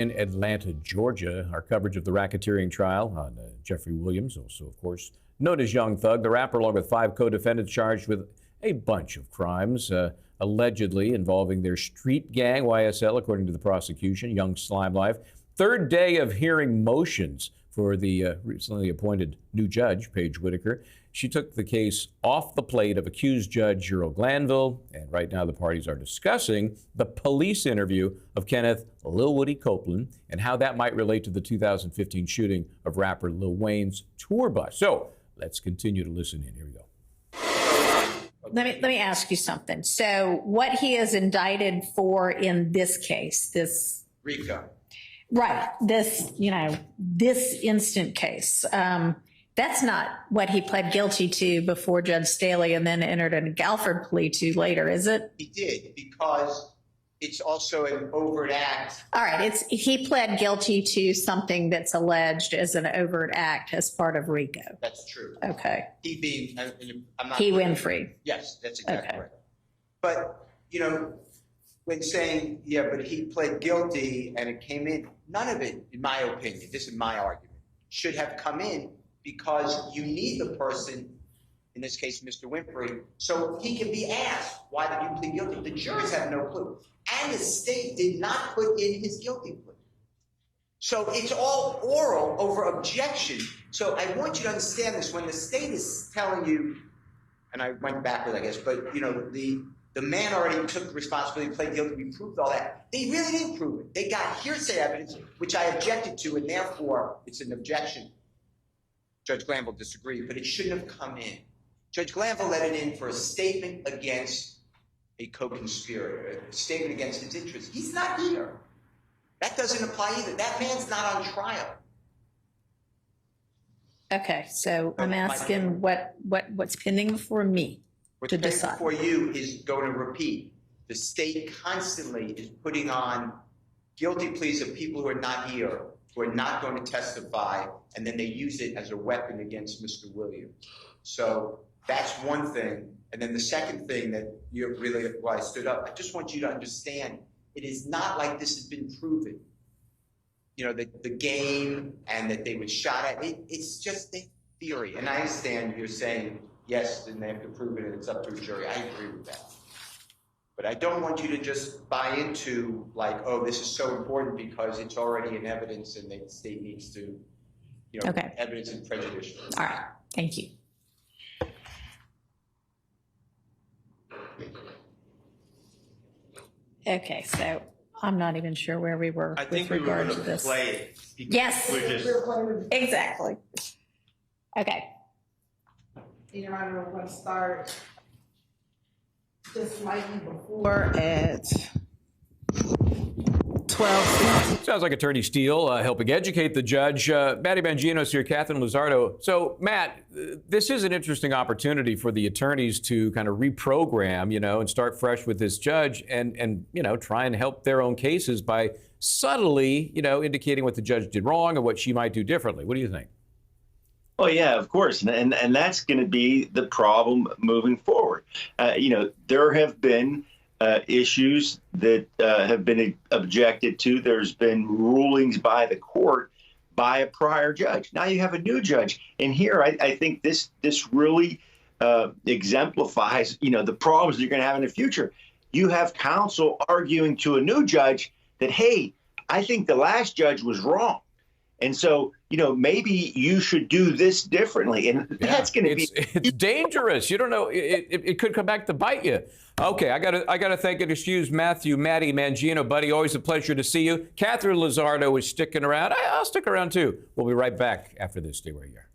In Atlanta, Georgia, our coverage of the racketeering trial on Jeffrey Williams, also, of course, known as Young Thug, the rapper, along with 5 co-defendants charged with a bunch of crimes, allegedly involving their street gang, YSL, according to the prosecution, Young Slime Life. Third day of hearing motions for the recently appointed new judge, Paige Whitaker. She took the case off the plate of accused Judge Earl Glanville, and right now the parties are discussing the police interview of Kenneth Lil Woody Copeland and how that might relate to the 2015 shooting of rapper Lil Wayne's tour bus. So let's continue to listen in. Here we go. Let me ask you something. So what he is indicted for in this case, this RICO. Right, this instant case. That's not what he pled guilty to before Judge Staley and then entered a Galford plea to later, is it? He did, because it's also an overt act. All right, he pled guilty to something that's alleged as an overt act as part of RICO. That's true. Okay. He being, I'm not. He Winfrey. Yes, that's exactly okay. right. But, when saying, yeah, but he pled guilty and it came in, none of it, in my opinion, this is my argument, should have come in because you need the person, in this case, Mr. Winfrey, so he can be asked, why did you plead guilty? The jurors have no clue. And the state did not put in his guilty plea. So it's all oral over objection. So I want you to understand this. When the state is telling you, and I went backwards, I guess, but the man already took responsibility, pled guilty, we proved all that. They really didn't prove it. They got hearsay evidence, which I objected to, and therefore it's an objection. Judge Glanville disagreed, but it shouldn't have come in. Judge Glanville let it in for a statement against a co-conspirator, a statement against his interests. He's not here. That doesn't apply either. That man's not on trial. Okay, so I'm asking what's pending before me What's to pending decide. before you is going to repeat. The state constantly is putting on guilty pleas of people who are not here, who are not going to testify, and then they use it as a weapon against Mr. Williams. So that's one thing. And then the second thing that you really, why I stood up, I just want you to understand, it is not like this has been proven. The game and that they were shot at, it's just a theory. And I understand you're saying, yes, then they have to prove it and it's up to a jury. I agree with that. But I don't want you to just buy into oh, this is so important because it's already in evidence and the state needs to, okay. Evidence and prejudicial. All right, thank you. Okay, so I'm not even sure where we were with regard to this. Play it. Yes, exactly. Okay. Your Honor, we're going to start just slightly before at 12. Sounds like Attorney Steele helping educate the judge. Matty Mangino's here, Katherine Lizardo. So, Matt, this is an interesting opportunity for the attorneys to kind of reprogram, and start fresh with this judge and try and help their own cases by subtly, indicating what the judge did wrong and what she might do differently. What do you think? Oh, yeah, of course. And that's going to be the problem moving forward. There have been issues that have been objected to. There's been rulings by the court by a prior judge. Now you have a new judge. And here, I think this really exemplifies, the problems you're going to have in the future. You have counsel arguing to a new judge that, hey, I think the last judge was wrong. And so, maybe you should do this differently. And that's going to be... It's dangerous. You don't know. It could come back to bite you. Okay, I gotta thank and excuse Matty Mangino, buddy. Always a pleasure to see you. Katherine Lizardo is sticking around. I'll stick around, too. We'll be right back after this. Stay where you are.